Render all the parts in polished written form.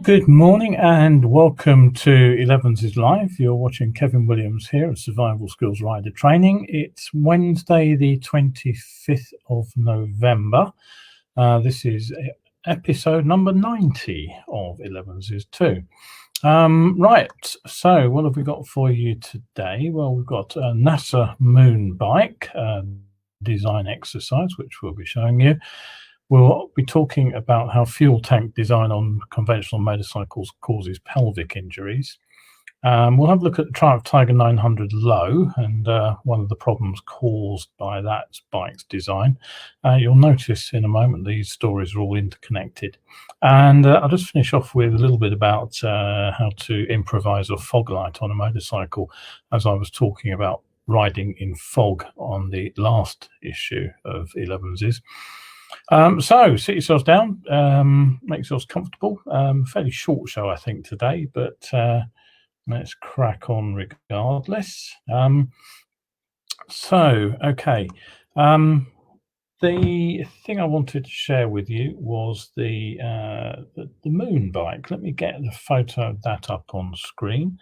Good morning and welcome to Elevenses Live. You're watching Kevin Williams here at Survival Skills Rider Training. It's Wednesday, the 25th of November. This is episode number 90 of Elevenses 2. Right, so what have we got for you today? Well, we've got a NASA moon bike design exercise, which we'll be showing you. We'll be talking about how fuel tank design on conventional motorcycles causes pelvic injuries. We'll have a look at the Triumph Tiger 900 Low and one of the problems caused by that bike's design. You'll notice in a moment these stories are all interconnected. And I'll just finish off with a little bit about how to improvise a fog light on a motorcycle, as I was talking about riding in fog on the last issue of Elevenses. So sit yourselves down, make yourselves comfortable. Fairly short show, I think, today, but let's crack on regardless. Okay. The thing I wanted to share with you was the moon bike. Let me get the photo of that up on screen.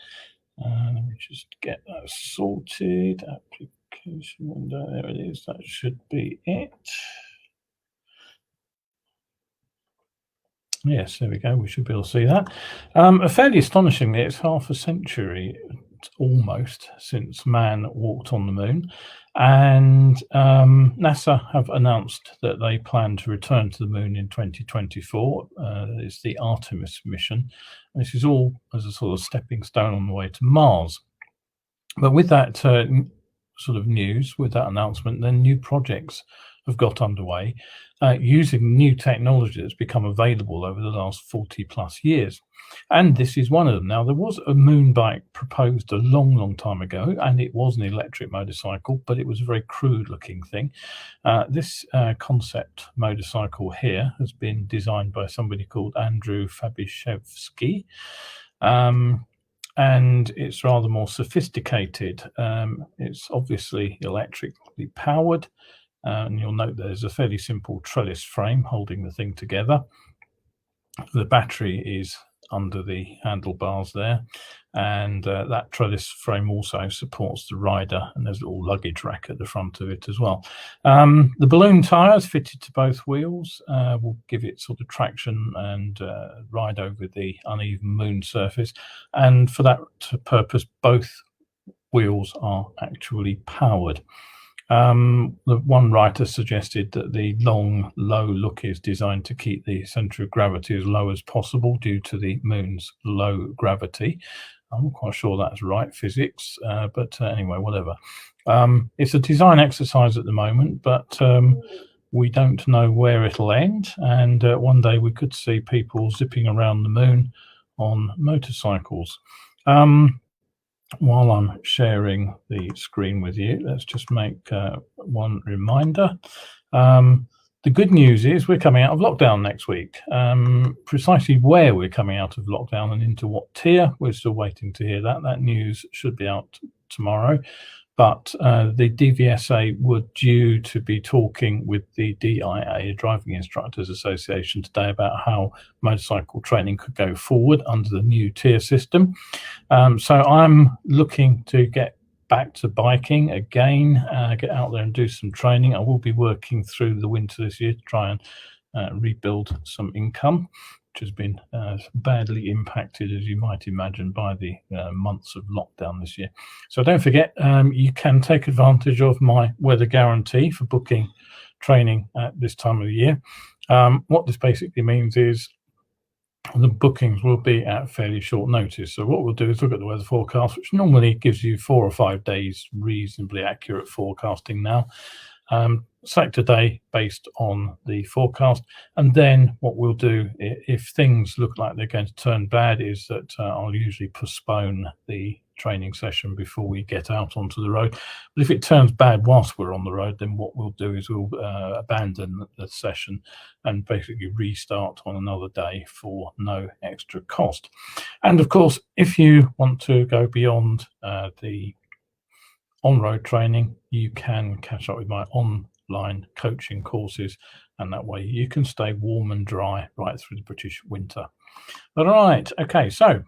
Let me just get that sorted. Application window, there it is. That should be it. Yes, there we go. We should be able to see that. Fairly astonishingly, it's half a century almost since man walked on the moon, and NASA have announced that they plan to return to the moon in 2024. It's the Artemis mission. This is all as a sort of stepping stone on the way to Mars. But with that sort of news, with that announcement, then new projects have got underway using new technology that's become available over the last 40 plus years. And this is one of them. Now, there was a moon bike proposed a long time ago, and it was an electric motorcycle, but it was a very crude looking thing. This concept motorcycle here has been designed by somebody called Andrew Fabishevsky. And it's rather more sophisticated. It's obviously electrically powered. And you'll note there's a fairly simple trellis frame holding the thing together. The battery is under the handlebars there, and that trellis frame also supports the rider, and there's a little luggage rack at the front of it as well. The balloon tires fitted to both wheels will give it sort of traction and ride over the uneven moon surface, and for that purpose both wheels are actually powered. The one writer suggested that the long, low look is designed to keep the center of gravity as low as possible due to the moon's low gravity. I'm not quite sure that's right physics, but anyway, whatever. It's a design exercise at the moment, but we don't know where it'll end. And one day we could see people zipping around the moon on motorcycles. While I'm sharing the screen with you, let's just make one reminder. The good news is we're coming out of lockdown next week. Precisely where we're coming out of lockdown and into what tier, we're still waiting to hear that. That news should be out tomorrow. But the DVSA were due to be talking with the DIA, Driving Instructors Association, today about how motorcycle training could go forward under the new tier system. So I'm looking to get back to biking again, get out there and do some training. I will be working through the winter this year to try and rebuild some income, which has been badly impacted, as you might imagine, by the months of lockdown this year. So don't forget, you can take advantage of my weather guarantee for booking training at this time of the year. What this basically means is the bookings will be at fairly short notice. So what we'll do is look at the weather forecast, which normally gives you 4 or 5 days reasonably accurate forecasting now. Select a day based on the forecast, and then what we'll do if things look like they're going to turn bad is that I'll usually postpone the training session before we get out onto the road. But if it turns bad whilst we're on the road, then what we'll do is we'll abandon the session and basically restart on another day for no extra cost. And of course, if you want to go beyond the on-road training, you can catch up with my online coaching courses, and that way you can stay warm and dry right through the British winter. All right. Okay. So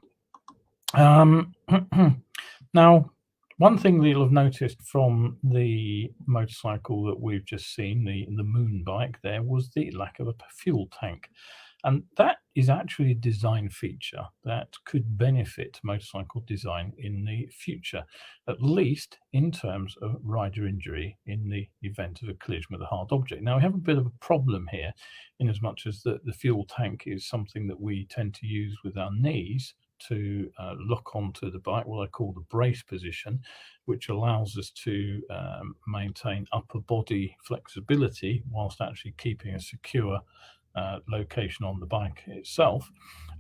now, one thing that you'll have noticed from the motorcycle that we've just seen, the moon bike, there was the lack of a fuel tank. And that is actually a design feature that could benefit motorcycle design in the future, at least in terms of rider injury in the event of a collision with a hard object. Now, we have a bit of a problem here, in as much as the fuel tank is something that we tend to use with our knees to lock onto the bike, what I call the brace position, which allows us to maintain upper body flexibility whilst actually keeping a secure location on the bike itself.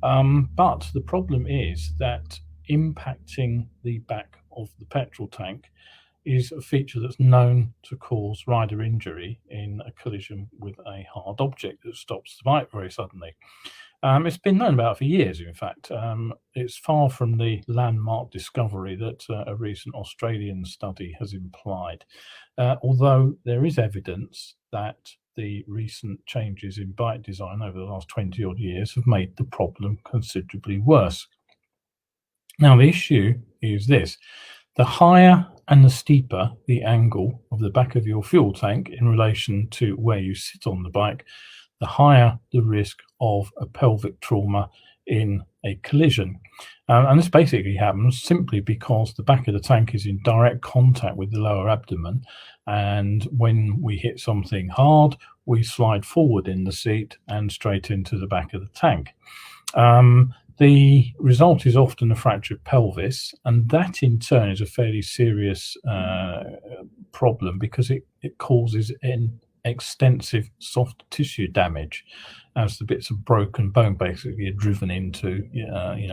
But the problem is that impacting the back of the petrol tank is a feature that's known to cause rider injury in a collision with a hard object that stops the bike very suddenly. It's been known about for years, in fact. It's far from the landmark discovery that a recent Australian study has implied, although there is evidence that the recent changes in bike design over the last 20 odd years have made the problem considerably worse. Now, the issue is this: the higher and the steeper the angle of the back of your fuel tank in relation to where you sit on the bike, the higher the risk of a pelvic trauma in a collision. And this basically happens simply because the back of the tank is in direct contact with the lower abdomen. And when we hit something hard, we slide forward in the seat and straight into the back of the tank. The result is often a fractured pelvis, and that in turn is a fairly serious problem because it causes extensive soft tissue damage as the bits of broken bone basically are driven into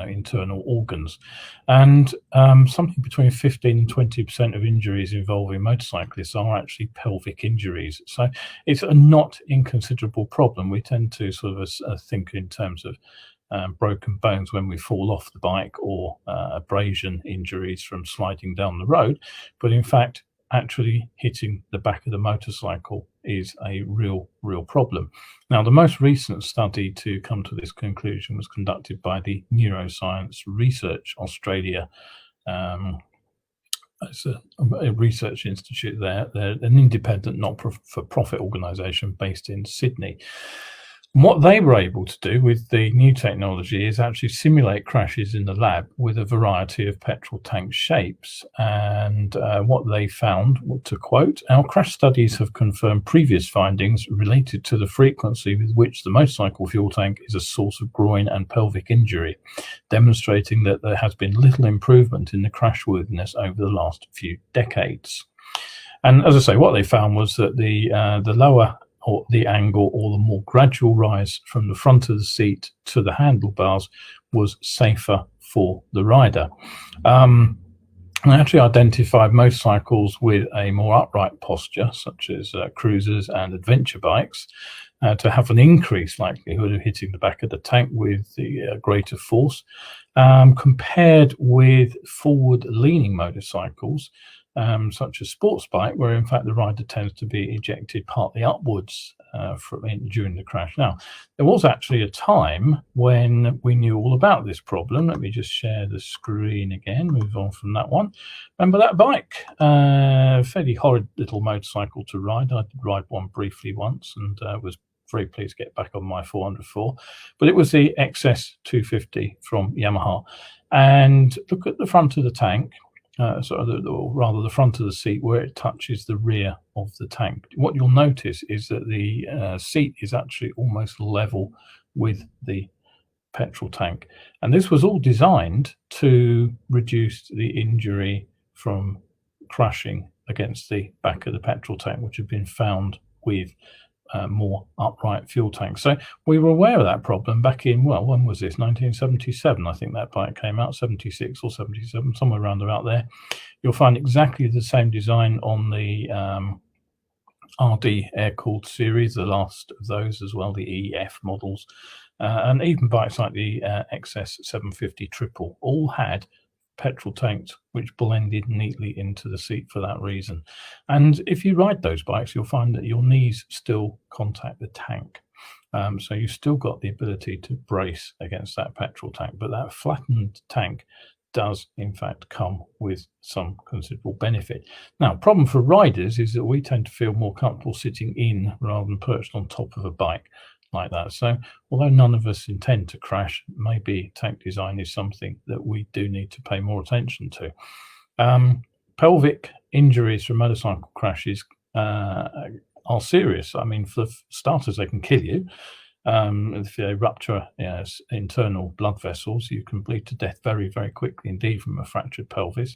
internal organs. And something between 15 and 20% of injuries involving motorcyclists are actually pelvic injuries. So it's a not inconsiderable problem. We tend to sort of think in terms of broken bones when we fall off the bike, or abrasion injuries from sliding down the road. But in fact, actually hitting the back of the motorcycle is a real problem. Now, the most recent study to come to this conclusion was conducted by the Neuroscience Research Australia. It's a research institute there. They're an independent, not-for-profit organisation based in Sydney. And what they were able to do with the new technology is actually simulate crashes in the lab with a variety of petrol tank shapes. And what they found, to quote, "Our crash studies have confirmed previous findings related to the frequency with which the motorcycle fuel tank is a source of groin and pelvic injury, demonstrating that there has been little improvement in the crashworthiness over the last few decades." And as I say, what they found was that the lower or the angle, or the more gradual rise from the front of the seat to the handlebars, was safer for the rider. I actually identified motorcycles with a more upright posture, such as cruisers and adventure bikes, to have an increased likelihood of hitting the back of the tank with the greater force, compared with forward-leaning motorcycles, such as sports bike, where in fact the rider tends to be ejected partly upwards during the crash. Now, there was actually a time when we knew all about this problem. Let me just share the screen again, move on from that one. Remember that bike? Fairly horrid little motorcycle to ride. I did ride one briefly once and was very pleased to get back on my 404. But it was the XS 250 from Yamaha. And look at the front of the tank. Or rather the front of the seat, where it touches the rear of the tank. What you'll notice is that the seat is actually almost level with the petrol tank. And this was all designed to reduce the injury from crashing against the back of the petrol tank, which had been found with more upright fuel tanks. So we were aware of that problem back in, well, when was this? 1977, I think that bike came out, 76 or 77, somewhere around about there. You'll find exactly the same design on the RD air-cooled series, the last of those as well, the EF models, and even bikes like the XS 750 Triple all had petrol tanks which blended neatly into the seat for that reason. And if you ride those bikes, you'll find that your knees still contact the tank. So you've still got the ability to brace against that petrol tank, but that flattened tank does in fact come with some considerable benefit. Now, problem for riders is that we tend to feel more comfortable sitting in rather than perched on top of a bike like that. So although none of us intend to crash, maybe tank design is something that we do need to pay more attention to. Pelvic injuries from motorcycle crashes are serious. I mean, for starters, they can kill you. If they rupture internal blood vessels, you can bleed to death very, very quickly indeed from a fractured pelvis.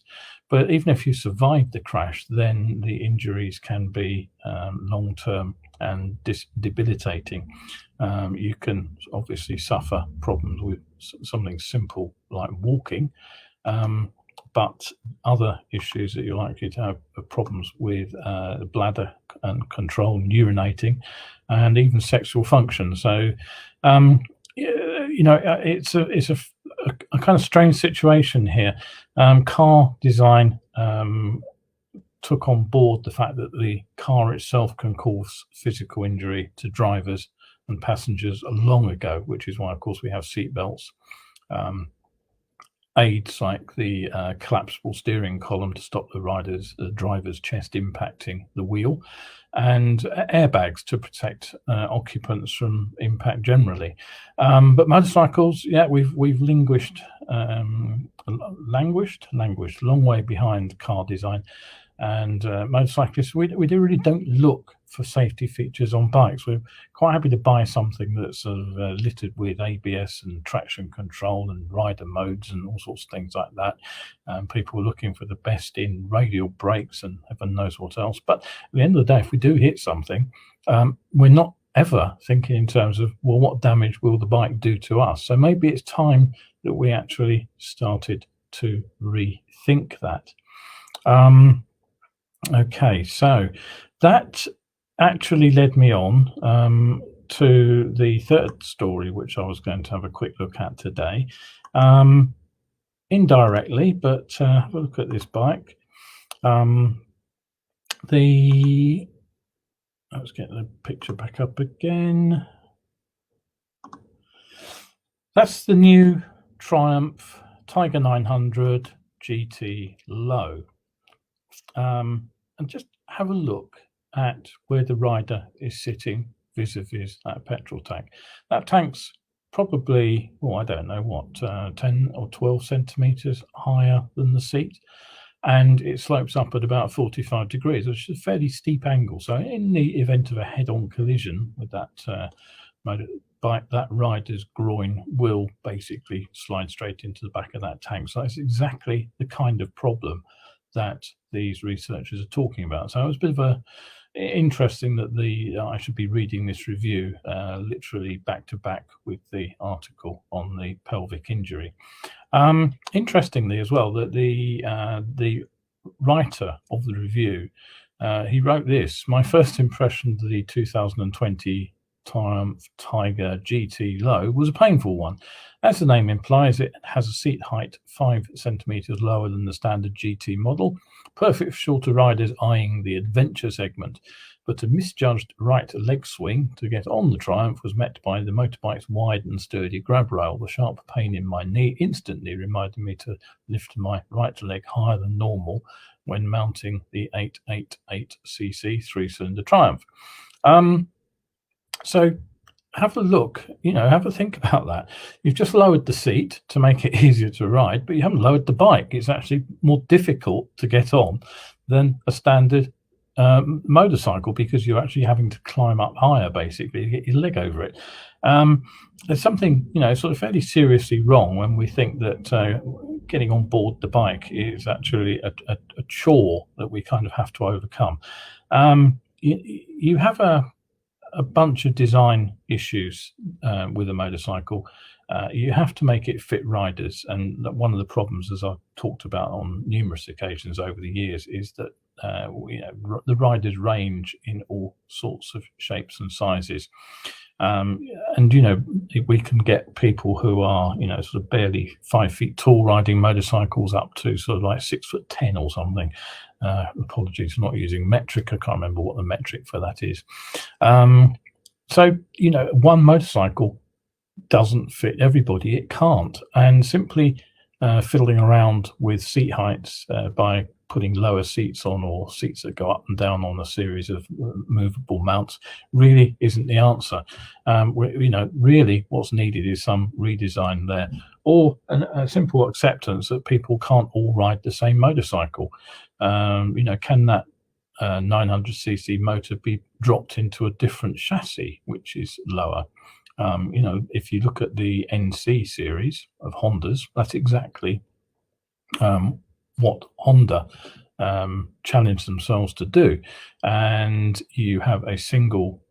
But even if you survive the crash, then the injuries can be long-term and debilitating. You can obviously suffer problems with something simple like walking, but other issues that you're likely to have are problems with bladder and control, urinating, and even sexual function. So, it's a kind of strange situation here. Car design took on board the fact that the car itself can cause physical injury to drivers and passengers long ago, which is why, of course, we have seat belts. Aids like the collapsible steering column to stop the driver's chest impacting the wheel, and airbags to protect occupants from impact generally. But motorcycles, we've languished long way behind car design, and motorcyclists, we really don't look for safety features on bikes. We're quite happy to buy something that's sort of littered with ABS and traction control and rider modes and all sorts of things like that. People are looking for the best in radial brakes and heaven knows what else. But at the end of the day, if we do hit something, we're not ever thinking in terms of, well, what damage will the bike do to us? So maybe it's time that we actually started to rethink that. Okay, so that actually led me on to the third story, which I was going to have a quick look at today. Indirectly, but have a look at this bike. Let's get the picture back up again. That's the new Triumph Tiger 900 GT Low. And just have a look at where the rider is sitting vis-a-vis that petrol tank. That tank's probably, I don't know what, 10 or 12 centimeters higher than the seat, and it slopes up at about 45 degrees, which is a fairly steep angle. So in the event of a head-on collision with that motorbike, that rider's groin will basically slide straight into the back of that tank. So that's exactly the kind of problem that these researchers are talking about. So it was a bit of interesting that I should be reading this review literally back to back with the article on the pelvic injury. Interestingly as well, that the writer of the review, he wrote this: "My first impression of the 2020 Triumph Tiger GT Low was a painful one. As the name implies, it has a seat height 5 centimeters lower than the standard GT model, perfect for shorter riders eyeing the adventure segment. But a misjudged right leg swing to get on the Triumph was met by the motorbike's wide and sturdy grab rail. The sharp pain in my knee instantly reminded me to lift my right leg higher than normal when mounting the 888cc 3-cylinder Triumph." So have a look, have a think about that. You've just lowered the seat to make it easier to ride, but you haven't lowered the bike. It's actually more difficult to get on than a standard motorcycle, because you're actually having to climb up higher, basically, to get your leg over it. There's something, sort of fairly seriously wrong when we think that getting on board the bike is actually a chore that we kind of have to overcome. You have a bunch of design issues with a motorcycle. You have to make it fit riders, and one of the problems, as I've talked about on numerous occasions over the years, is that the riders range in all sorts of shapes and sizes. And we can get people who are sort of barely 5 feet tall riding motorcycles up to sort of like 6'10" or something. Apologies for not using metric. I can't remember what the metric for that is. So, one motorcycle doesn't fit everybody. It can't. And simply fiddling around with seat heights by putting lower seats on, or seats that go up and down on a series of movable mounts, really isn't the answer. Really what's needed is some redesign there, or a simple acceptance that people can't all ride the same motorcycle. Can that 900cc motor be dropped into a different chassis, which is lower? If you look at the NC series of Hondas, that's exactly what Honda challenged themselves to do. And you have a single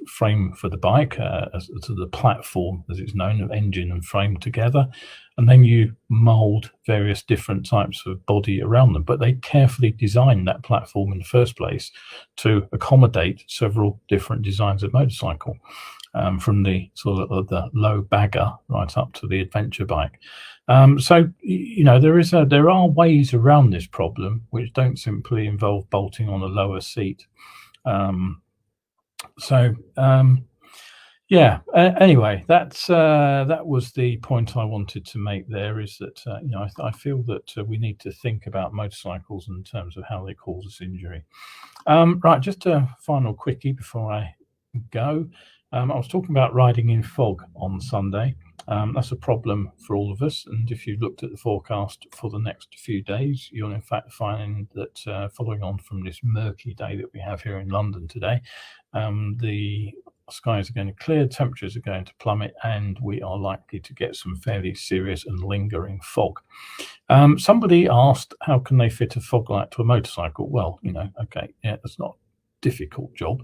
frame for the bike, as to the platform, as it's known, of engine and frame together, and then you mold various different types of body around them. But they carefully designed that platform in the first place to accommodate several different designs of motorcycle, from the sort of the low bagger right up to the adventure bike. So there are ways around this problem which don't simply involve bolting on a lower seat. Anyway, that was the point I wanted to make there, is that I feel that we need to think about motorcycles in terms of how they cause us injury. Right, just a final quickie before I go. I was talking about riding in fog on Sunday. That's a problem for all of us, and if you looked at the forecast for the next few days, you'll in fact find that following on from this murky day that we have here in London today, the skies are going to clear, temperatures are going to plummet, and we are likely to get some fairly serious and lingering fog. Somebody asked, how can they fit a fog light to a motorcycle? Well, okay, yeah, that's not a difficult job.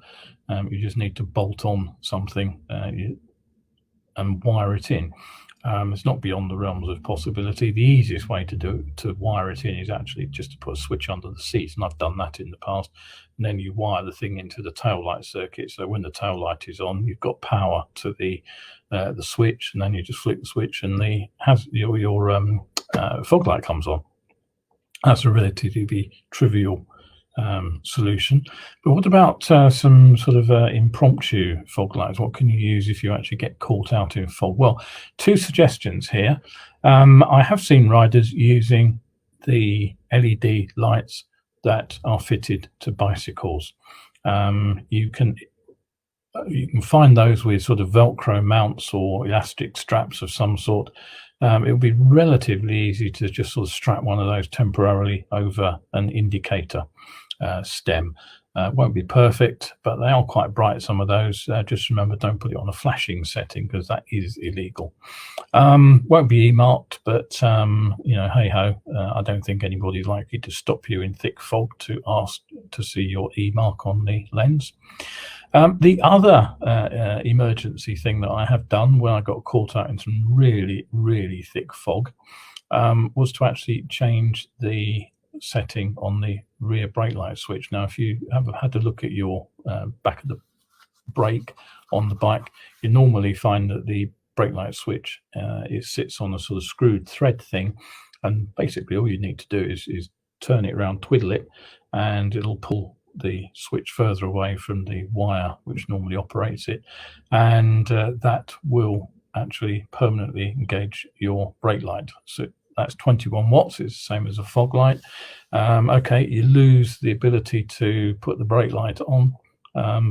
You just need to bolt on something and wire it in. It's not beyond the realms of possibility. The easiest way to wire it in is actually just to put a switch under the seat, and I've done that in the past. And then you wire the thing into the tail light circuit, so when the tail light is on, you've got power to the switch, and then you just flick the switch, and your fog light comes on. That's a relatively trivial solution. But what about some sort of impromptu fog lights? What can you use if you actually get caught out in fog? Well, two suggestions here. I have seen riders using the LED lights that are fitted to bicycles. You can find those with sort of Velcro mounts or elastic straps of some sort. It would be relatively easy to just sort of strap one of those temporarily over an indicator stem. Won't be perfect, but they are quite bright, some of those. Just remember, don't put it on a flashing setting, because that is illegal. Won't be E-marked, but hey ho, I don't think anybody's likely to stop you in thick fog to ask to see your E-mark on the lens. The other emergency thing that I have done when I got caught out in some really, really thick fog was to actually change the setting on the rear brake light switch. Now, if you have had a look at your back of the brake on the bike, you normally find that the brake light switch it sits on a sort of screwed thread thing, and basically all you need to do is turn it around, twiddle it, and it'll pull the switch further away from the wire which normally operates it, and that will actually permanently engage your brake light. So that's 21 watts. It's the same as a fog light. Okay, you lose the ability to put the brake light on,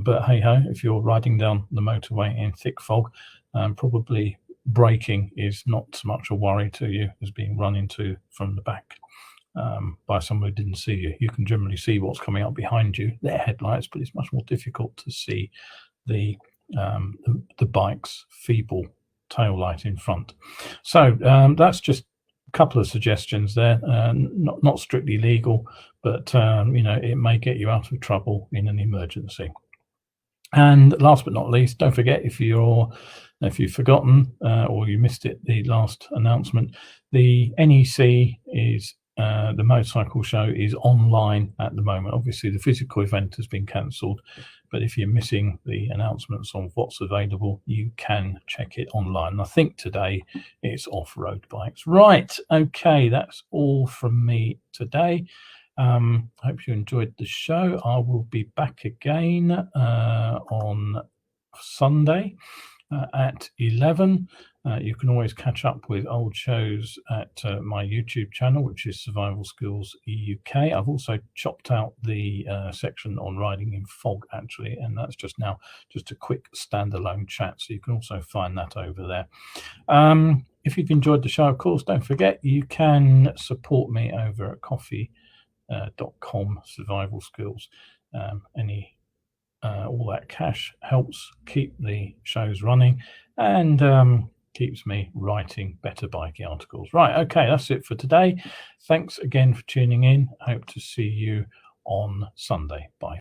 but hey ho, if you're riding down the motorway in thick fog, probably braking is not so much a worry to you as being run into from the back by someone who didn't see you. You can generally see what's coming up behind you, their headlights, but it's much more difficult to see the bike's feeble tail light in front. So that's just a couple of suggestions there. Not strictly legal, but it may get you out of trouble in an emergency. And last but not least, don't forget, if you've forgotten or you missed it, the last announcement, the NEC is the motorcycle show is online at the moment. Obviously, the physical event has been cancelled, but if you're missing the announcements on what's available, you can check it online. I think today it's off-road bikes. Right, okay, that's all from me today. Hope you enjoyed the show. I will be back again on Sunday at 11. You can always catch up with old shows at my YouTube channel, which is Survival Skills UK. I've also chopped out the section on riding in fog, actually, and that's just a quick standalone chat. So you can also find that over there. If you've enjoyed the show, of course, don't forget you can support me over at coffee.com survival skills. All that cash helps keep the shows running and keeps me writing better biking articles. Right, okay, that's it for today. Thanks again for tuning in. Hope to see you on Sunday. Bye.